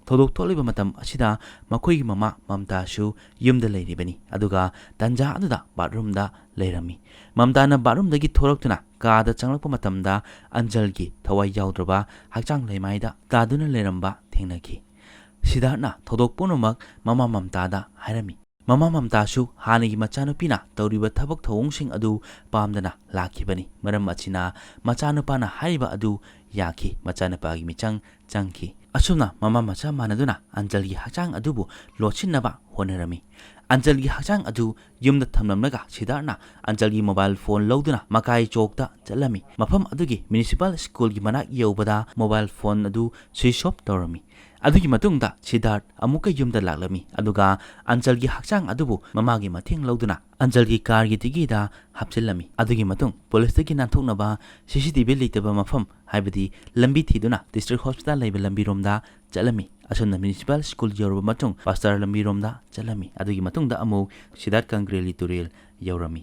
ꯊꯧꯗꯣꯛ ꯊꯣꯛꯂꯤꯕ ꯃꯇꯝ ꯑꯁꯤꯗ ꯃꯈꯣꯏꯒꯤ ꯃꯃꯥ ꯃꯝꯇꯥꯁꯨ ꯌꯨꯝꯗ ꯂꯩꯔꯤꯕꯅꯤ ꯑꯗꯨꯒ ꯇꯟꯖꯥ ꯑꯗꯨꯗ ꯕꯥꯠꯔꯨꯝꯗ ꯂꯩꯔꯝꯃꯤ ꯃꯝꯇꯥꯅ ꯕꯥꯠꯔꯨꯝꯗꯒꯤ ꯊꯣꯔꯛꯇꯨꯅ ꯀꯥꯗ ꯆꯪꯂꯛꯄ ꯃꯇꯝꯗ ꯑꯟꯖꯜꯒꯤ ꯊꯋꯥꯏ ꯌꯥꯎꯗ꯭ꯔꯕ ꯍꯛꯆꯥꯡ ꯂꯩꯃꯥꯏꯗ ꯇꯥꯗꯨꯅ ꯂꯩꯔꯝꯕ ꯊꯦꯡꯅꯈꯤ ꯁꯤꯗꯥꯔꯠꯅ ꯊꯧꯗꯣꯛ ꯄꯨꯝꯅꯃꯛ ꯃꯃꯥ ꯃꯝꯇꯥꯗ ꯍꯥꯏꯔꯝꯃꯤ ꯃꯃꯥ ꯃꯝꯇꯥꯁꯨ ꯍꯥꯟꯅꯒꯤ ꯃꯆꯥꯅꯨꯄꯤꯅ ꯇꯧꯔꯤꯕ ꯊꯕꯛ ꯊꯧꯑꯣꯡꯁꯤꯡ ꯑꯗꯨ ꯄꯥꯝꯗꯅ ꯂꯥꯛꯈꯤꯕꯅꯤ ꯃꯔꯝ ꯑꯁꯤꯅ ꯃꯆꯥꯅꯨꯄꯥꯅ ꯍꯥꯏꯔꯤꯕ ꯑꯗꯨ ꯌꯥꯈꯤ ꯃꯆꯥꯅꯨꯄꯥꯒꯤ ꯃꯤꯆꯪ ꯆꯪꯈꯤ ꯑꯁꯨꯝꯅ ꯃꯃꯥ ꯃꯆꯥ ꯃꯥꯟꯅꯗꯨꯅ ꯑꯟꯖꯜꯒꯤ ꯍꯛꯆꯥꯡ ꯑꯗꯨꯕꯨ ꯂꯣꯠꯁꯤꯟꯅꯕ ꯍꯣꯠꯅꯔꯝꯃꯤ ꯑꯟꯖꯜꯒꯤ ꯍꯛꯆꯥꯡ ꯑꯗꯨ ꯌꯨꯝꯗ ꯊꯝꯂꯝꯂꯒ ꯁꯤꯗꯥꯔꯠꯅ ꯑꯟꯖꯜꯒꯤ ꯃꯣꯕꯥꯏꯜ ꯐꯣꯟ ꯂꯧꯗꯨꯅ ꯃꯀꯥꯏ ꯆꯣꯛꯇ ꯆꯠꯂꯝꯃꯤ ꯃꯐꯝ ꯑꯗꯨꯒꯤ ꯃ꯭ꯌꯨꯅꯤꯁꯤꯄꯥꯜ ꯁ꯭ꯀꯨꯜꯒꯤ ꯃꯅꯥꯛ ꯌꯧꯕꯗ ꯃꯣꯕꯥꯏꯜ ꯐꯣꯟ ꯑꯗꯨ ꯁ꯭ꯋꯤꯆ ꯑꯣꯐ ꯇꯧꯔꯝꯃꯤ ꯑꯗꯨꯒꯤ ꯃꯇꯨꯡꯗ ꯁꯤꯗꯥꯔꯠ ꯑꯃꯨꯛꯀ ꯌꯨꯝꯗ ꯂꯥꯛꯂꯝꯃꯤ ꯑꯗꯨꯒ ꯑꯟꯖꯜꯒꯤ ꯍꯛꯆꯥꯡ ꯑꯗꯨꯕꯨ ꯃꯃꯥꯒꯤ ꯃꯇꯦꯡ ꯂꯧꯗꯨꯅ ꯑꯟꯖꯜꯒꯤ ꯀꯥꯔꯒꯤ ꯗꯤꯒꯤꯗ ꯍꯥꯞꯆꯤꯜꯂꯝꯃꯤ ꯑꯗꯨꯒꯤ ꯃꯇꯨꯡ ꯄꯨꯂꯤꯁꯇꯒꯤ ꯅꯥꯟꯊꯣꯛꯅꯕ CCTV ꯂꯩꯇꯕ ꯃꯐꯝ ꯍꯥꯏꯕꯗꯤ ꯂꯝꯕꯤ ꯊꯤꯗꯨꯅ ꯗꯤꯁꯇ꯭ꯔꯤꯛ ꯍꯣꯁꯄꯤꯇꯥꯜ ꯂꯩꯕ ꯂꯝꯕꯤꯔꯣꯝꯗ ꯆꯠꯂꯝꯃꯤ ꯑꯁꯨꯝꯅ ꯃ꯭ꯌꯨꯅꯤꯁꯤꯄꯥꯜ ꯁ꯭ꯀꯨꯜ ꯌꯧꯔꯕ ꯃꯇꯨꯡ ꯄꯥꯁꯇꯔ ꯂꯝꯕꯤꯔꯣꯝꯗ ꯆꯠꯂꯝꯃꯤ ꯑꯗꯨꯒꯤ ꯃꯇꯨꯡꯗ ꯑꯃꯨꯛ ꯁꯤꯗꯥꯔꯠ ꯀꯪꯒ꯭ꯔꯦꯂꯤ ꯇꯨꯔꯦꯜ ꯌꯧꯔꯝꯃꯤ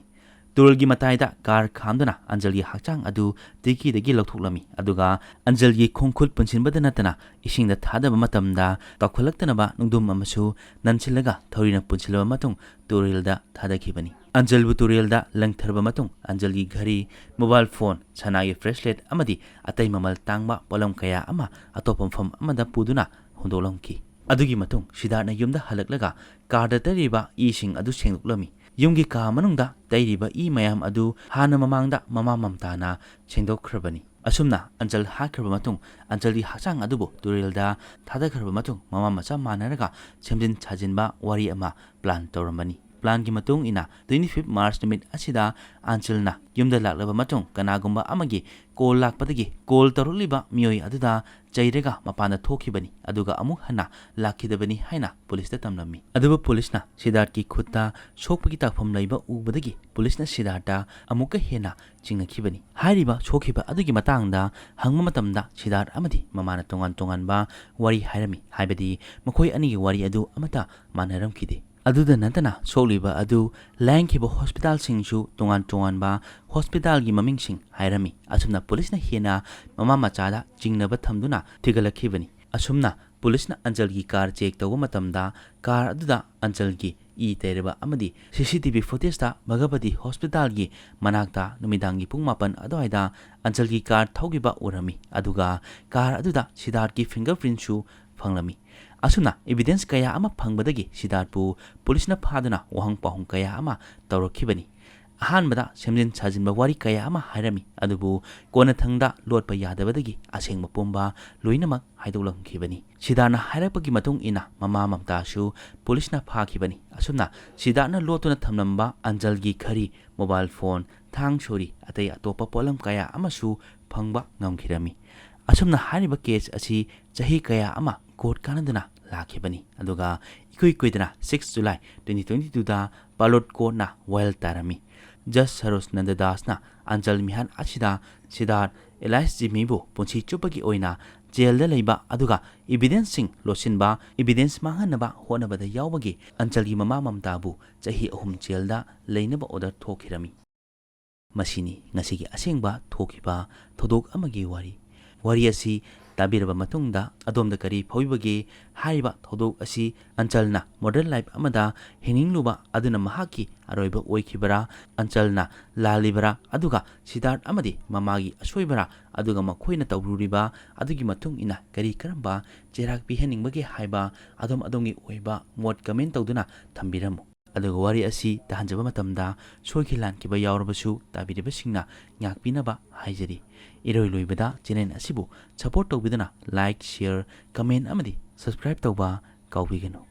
ꯇꯨꯔꯦꯜꯒꯤ ꯃꯇꯥꯏꯗ ꯀꯥꯔ ꯈꯥꯝꯗꯨꯅ ꯑꯟꯖꯜꯒꯤ ꯍꯛꯆꯥꯡ ꯑꯗꯨ ꯗꯤꯒꯤꯗꯒꯤ ꯂꯧꯊꯣꯛꯂꯝꯃꯤ ꯑꯗꯨꯒ ꯑꯟꯖꯜꯒꯤ ꯈꯣꯡꯈꯨꯠ ꯄꯨꯟꯁꯤꯟꯕꯗ ꯅꯠꯇꯅ ꯏꯁꯤꯡꯗ ꯊꯥꯗꯕ ꯃꯇꯝꯗ ꯇꯥꯎꯈꯠꯂꯛꯇꯅꯕ ꯅꯨꯡꯗꯨꯝ ꯑꯃꯁꯨ ꯅꯟꯁꯤꯜꯂꯒ ꯊꯧꯔꯤꯅ ꯄꯨꯟꯁꯤꯜꯂꯕ ꯃꯇꯨꯡ ꯇꯨꯔꯦꯜꯗ ꯊꯥꯗꯈꯤꯕꯅꯤ ꯑꯟꯖꯜꯕꯨ ꯇꯨꯔꯦꯜꯗ ꯂꯪꯊꯔꯕ ꯃꯇꯨꯡ ꯑꯟꯖꯜꯒꯤ ꯘꯔꯤ ꯃꯣꯕꯥꯏꯜ ꯐꯣꯟ ꯁꯅꯥꯒꯤ ꯕ꯭ꯔꯦꯁꯂꯦꯠ ꯑꯃꯗꯤ ꯑꯇꯩ ꯃꯃꯜ ꯇꯥꯡꯕ ꯄꯣꯠꯂꯝ ꯀꯌꯥ ꯑꯃ ꯑꯇꯣꯞꯄ ꯃꯐꯝ ꯑꯃꯗ ꯄꯨꯗꯨꯅ ꯍꯨꯟꯗꯣꯛꯂꯝꯈꯤ ꯑꯗꯨꯒꯤ ꯃꯇꯨꯡ ꯁꯤꯗꯥꯔꯠꯅ ꯌꯨꯝꯗ ꯍꯜꯂꯛꯂꯒ ꯀꯥꯔꯗ ꯇꯩꯔꯤꯕ ꯏꯁꯤꯡ ꯑꯗꯨ ꯁꯦꯡꯗꯣꯛꯂꯝꯃꯤ ꯌꯨꯝꯒꯤ ꯀꯥ ꯃꯅꯨꯡꯗ ꯇꯩꯔꯤꯕ ꯏ ꯃꯌꯥꯝ ꯑꯗꯨ ꯍꯥꯟꯅ ꯃꯃꯥꯡꯗ ꯃꯃꯥ ꯃꯝꯇꯥꯅ ꯁꯦꯡꯗꯣꯛꯈ꯭ꯔꯕꯅꯤ ꯑꯁꯨꯝꯅ ꯑꯟꯖꯜ ꯍꯥꯠꯈ꯭ꯔꯕ ꯃꯇꯨꯡ ꯑꯟꯖꯜꯒꯤ ꯍꯛꯆꯥꯡ ꯑꯗꯨꯕꯨ ꯇꯨꯔꯦꯜꯗ ꯊꯥꯗꯈ꯭ꯔꯕ ꯃꯇꯨꯡ ꯃꯃꯥ ꯃꯆꯥ ꯃꯥꯟꯅꯔꯒ ꯁꯦꯝꯖꯤꯟ ꯁꯥꯖꯤꯟꯕ ꯋꯥꯔꯤ ꯑꯃ ꯄ꯭ꯂꯥꯟ ꯇꯧꯔꯝꯕꯅꯤ ꯄ꯭ꯂꯥꯟꯒꯤ ꯃꯇꯨꯡ ꯏꯟꯅ 25 ꯃꯥꯔꯆ ꯅꯨꯃꯤꯠ ꯑꯁꯤꯗ ꯑꯟꯆꯜꯅ ꯌꯨꯝꯗ ꯂꯥꯛꯂꯕ ꯃꯇꯨꯡ ꯀꯅꯥꯒꯨꯝꯕ ꯑꯃꯒꯤ ꯀꯣꯜ ꯂꯥꯛꯄꯗꯒꯤ ꯀꯣꯜ ꯇꯧꯔꯛꯂꯤꯕ ꯃꯤꯑꯣꯏ ꯑꯗꯨꯗ ꯆꯩꯔꯒ ꯃꯄꯥꯟꯗ ꯊꯣꯛꯈꯤꯕꯅꯤ ꯑꯗꯨꯒ ꯑꯃꯨꯛ ꯍꯟꯅ ꯂꯥꯛꯈꯤꯗꯕꯅꯤ ꯍꯥꯏꯅ ꯄꯨꯂꯤꯁꯇ ꯇꯝꯂꯝꯃꯤ ꯑꯗꯨꯕꯨ ꯄꯨꯂꯤꯁꯅ ꯁꯤꯗꯥꯔꯠꯀꯤ ꯈꯨꯠꯇ ꯁꯣꯛꯄꯒꯤ ꯇꯥꯛꯐꯝ ꯂꯩꯕ ꯎꯕꯗꯒꯤ ꯄꯨꯂꯤꯁꯅ ꯁꯤꯗꯥꯔꯠꯇ ꯑꯃꯨꯛꯀ ꯍꯦꯟꯅ ꯆꯤꯡꯅꯈꯤꯕꯅꯤ ꯍꯥꯏꯔꯤꯕ ꯁꯣꯛꯈꯤꯕ ꯑꯗꯨꯒꯤ ꯃꯇꯥꯡꯗ ꯍꯪꯕ ꯃꯇꯝꯗ ꯁꯤꯗꯥꯔꯠ ꯑꯃꯗꯤ ꯃꯃꯥꯅ ꯇꯣꯉꯥꯟ ꯇꯣꯉꯥꯟꯕ ꯋꯥꯔꯤ ꯍꯥꯏꯔꯝꯃꯤ ꯍꯥꯏꯕꯗꯤ ꯃꯈꯣꯏ ꯑꯅꯤꯒꯤ ꯋꯥꯔꯤ ꯑꯗꯨ ꯑꯃꯠꯇ ꯃꯥꯟꯅꯔꯝꯈꯤꯗꯦ ꯑꯗꯨꯗ ꯅꯠꯇꯅ ꯁꯣꯛꯂꯤꯕ ꯑꯗꯨ ꯂꯥꯌꯦꯡꯈꯤꯕ ꯍꯣꯁꯄꯤꯇꯥꯜꯁꯤꯡꯁꯨ ꯇꯣꯉꯥꯟ ꯇꯣꯉꯥꯟꯕ ꯍꯣꯁꯄꯤꯇꯥꯜꯒꯤ ꯃꯃꯤꯡꯁꯤꯡ ꯍꯥꯏꯔꯝꯃꯤ ꯑꯁꯨꯝꯅ ꯄꯨꯂꯤꯁꯅ ꯍꯦꯟꯅ ꯃꯃꯥ ꯃꯆꯥꯗ ꯆꯤꯡꯅꯕ ꯊꯝꯗꯨꯅ ꯊꯤꯒꯠꯂꯛꯈꯤꯕꯅꯤ ꯑꯁꯨꯝꯅ ꯄꯨꯂꯤꯁꯅ ꯑꯟꯆꯜꯒꯤ ꯀꯥꯔ ꯆꯦꯛ ꯇꯧꯕ ꯃꯇꯝꯗ ꯀꯥꯔ ꯑꯗꯨꯗ ꯑꯟꯆꯜꯒꯤ ꯏ ꯇꯩꯔꯕ ꯑꯃꯗꯤ CCTV ꯐꯨꯇꯦꯖꯇ ꯚꯒꯕꯇꯤ ꯍꯣꯁꯄꯤꯇꯥꯜꯒꯤ ꯃꯅꯥꯛꯇ ꯅꯨꯃꯤꯗꯥꯡꯒꯤ ꯄꯨꯡ 9 ꯑꯗꯨꯋꯥꯏꯗ ꯑꯟꯆꯜꯒꯤ ꯀꯥꯔ ꯊꯧꯈꯤꯕ ꯎꯔꯝꯃꯤ ꯑꯗꯨꯒ ꯀꯥꯔ ꯑꯗꯨꯗ ꯁꯤꯗꯥꯔꯠꯀꯤ ꯐꯤꯡꯒꯔꯄ꯭ꯔꯤꯟꯠꯁꯨ ꯐꯪꯂꯝꯃꯤ ꯑꯁꯨꯝꯅ ꯏꯕꯤꯗꯦꯟꯁ ꯀꯌꯥ ꯑꯃ ꯐꯪꯕꯗꯒꯤ ꯁꯤꯗꯥꯔꯠꯄꯨ ꯄꯨꯂꯤꯁꯅ ꯐꯥꯗꯨꯅ ꯋꯥꯍꯪ ꯄꯥꯎꯍꯪ ꯀꯌꯥ ꯑꯃ ꯇꯧꯔꯛꯈꯤꯕꯅꯤ ꯑꯍꯥꯟꯕꯗ ꯁꯦꯝꯖꯤꯟ ꯁꯥꯖꯤꯟꯕ ꯋꯥꯔꯤ ꯀꯌꯥ ꯑꯃ ꯍꯥꯏꯔꯝꯃꯤ ꯑꯗꯨꯕꯨ ꯀꯣꯟꯅꯊꯪꯗ ꯂꯣꯠꯄ ꯌꯥꯗꯕꯗꯒꯤ ꯑꯁꯦꯡꯕ ꯄꯨꯝꯕ ꯂꯣꯏꯅꯃꯛ ꯍꯥꯏꯗꯣꯛꯂꯝꯈꯤꯕꯅꯤ ꯁꯤꯗꯥꯔꯠꯅ ꯍꯥꯏꯔꯛꯄꯒꯤ ꯃꯇꯨꯡ ꯏꯟꯅ ꯃꯃꯥ ꯃꯝꯇꯥꯁꯨ ꯄꯨꯂꯤꯁꯅ ꯐꯥꯈꯤꯕꯅꯤ ꯑꯁꯨꯝꯅ ꯁꯤꯗꯥꯔꯠꯅ ꯂꯣꯠꯇꯨꯅ ꯊꯝꯂꯝꯕ ꯑꯟꯆꯜꯒꯤ ꯘꯔꯤ ꯃꯣꯕꯥꯏꯜ ꯐꯣꯟ ꯊꯥꯡ ꯁꯣꯔꯤ ꯑꯇꯩ ꯑꯇꯣꯞꯄ ꯄꯣꯠꯂꯝ ꯀꯌꯥ ꯑꯃꯁꯨ ꯐꯪꯕ ꯉꯝꯈꯤꯔꯝꯃꯤ ꯑꯁꯨꯝꯅ ꯍꯥꯏꯔꯤꯕ ꯀꯦꯁ ꯑꯁꯤ ꯆꯍꯤ ꯀꯌꯥ ꯑꯃ ꯀꯣꯔꯠ ꯀꯥꯅꯗꯨꯅ ꯂꯥꯛꯈꯤꯕꯅꯤ ꯑꯗꯨꯒ ꯏꯀꯨꯏ ꯀꯨꯏꯗꯅ 6 ꯖꯨꯂꯥꯏ 2022ꯗ ꯄꯥꯂꯣꯠ ꯀꯣꯔꯠꯅ ꯋꯥꯌꯦꯜ ꯇꯥꯔꯝꯃꯤ ꯖꯁ ꯁꯔꯣꯖ ꯅꯟꯗꯗꯥꯁꯅ ꯑꯟꯆꯜ ꯃꯤꯍꯥꯠ ꯑꯁꯤꯗ ꯁꯤꯗꯥꯔꯠ ꯑꯦꯂꯥꯏꯁ ꯖꯤꯃꯤꯕꯨ ꯄꯨꯟꯁꯤ ꯆꯨꯞꯄꯒꯤ ꯑꯣꯏꯅ ꯖꯦꯜꯗ ꯂꯩꯕ ꯑꯗꯨꯒ ꯏꯕꯤꯗꯦꯟꯁꯁꯤꯡ ꯂꯣꯠꯁꯤꯟꯕ ꯏꯕꯤꯗꯦꯟꯁ ꯃꯥꯡꯍꯟꯅꯕ ꯍꯣꯠꯅꯕꯗ ꯌꯥꯎꯕꯒꯤ ꯑꯟꯆꯜꯒꯤ ꯃꯃꯥ ꯃꯝꯇꯥꯕꯨ ꯆꯍꯤ 3 ꯖꯦꯜꯗ ꯂꯩꯅꯕ ꯑꯣꯔꯗꯔ ꯊꯣꯛꯈꯤꯔꯝꯃꯤ ꯃꯁꯤꯅꯤ ꯉꯁꯤꯒꯤ ꯑꯁꯦꯡꯕ ꯊꯣꯛꯈꯤꯕ ꯊꯧꯗꯣꯛ ꯑꯃꯒꯤ ꯋꯥꯔꯤ ꯑꯁꯤ ꯇꯥꯕꯤꯔꯕ ꯃꯇꯨꯡꯗ ꯑꯗꯣꯝꯗ ꯀꯔꯤ ꯐꯥꯎꯕꯤꯕꯒꯦ ꯍꯥꯏꯔꯤꯕ ꯊꯧꯗꯣꯛ ꯑꯁꯤ ꯑꯟꯆꯜꯅ ꯃꯣꯗꯔꯟ ꯂꯥꯏꯐ ꯑꯃꯗ ꯍꯤꯡꯅꯤꯡꯂꯨꯕ ꯑꯗꯨꯅ ꯃꯍꯥꯛꯀꯤ ꯑꯔꯣꯏꯕ ꯑꯣꯏꯈꯤꯕꯔꯥ ꯑꯟꯆꯜꯅ ꯂꯥꯜꯂꯤꯕꯔꯥ ꯑꯗꯨꯒ ꯁꯤꯗꯥꯔꯠ ꯑꯃꯗꯤ ꯃꯃꯥꯒꯤ ꯑꯁꯣꯏꯕꯔꯥ ꯑꯗꯨꯒ ꯃꯈꯣꯏꯅ ꯇꯧꯔꯨꯔꯤꯕ ꯑꯗꯨꯒꯤ ꯃꯇꯨꯡ ꯏꯟꯅ ꯀꯔꯤ ꯀꯔꯝꯕ ꯆꯩꯔꯥꯛ ꯄꯤꯍꯟꯅꯤꯡꯕꯒꯦ ꯍꯥꯏꯕ ꯑꯗꯣꯝꯒꯤ ꯑꯣꯏꯕ ꯃꯣꯠ ꯀꯃꯦꯟ ꯇꯧꯗꯨꯅ ꯊꯝꯕꯤꯔꯝꯃꯨ ꯑꯗꯨꯒ ꯋꯥꯔꯤ ꯑꯁꯤ ꯇꯥꯍꯟꯖꯕ ꯃꯇꯝꯗ ꯁꯣꯏꯈꯤ ꯂꯥꯟꯈꯤꯕ ꯌꯥꯎꯔꯕꯁꯨ ꯇꯥꯕꯤꯔꯤꯕꯁꯤꯡꯅ ꯉꯥꯛꯄꯤꯅꯕ ꯍꯥꯏꯖꯔꯤ ꯏꯔꯣꯏ ꯂꯣꯏꯕꯗ ꯆꯦꯅꯦꯜ ꯑꯁꯤꯕꯨ ꯁꯄꯣꯔꯠ ꯇꯧꯕꯤꯗꯨꯅ ꯂꯥꯏꯛ ꯁꯦꯌꯔ ꯀꯃꯦꯟ ꯑꯃꯗꯤ ꯁꯕꯁꯀ꯭ꯔꯥꯏꯕ ꯇꯧꯕ ꯀꯥꯎꯕꯤꯒꯅꯨ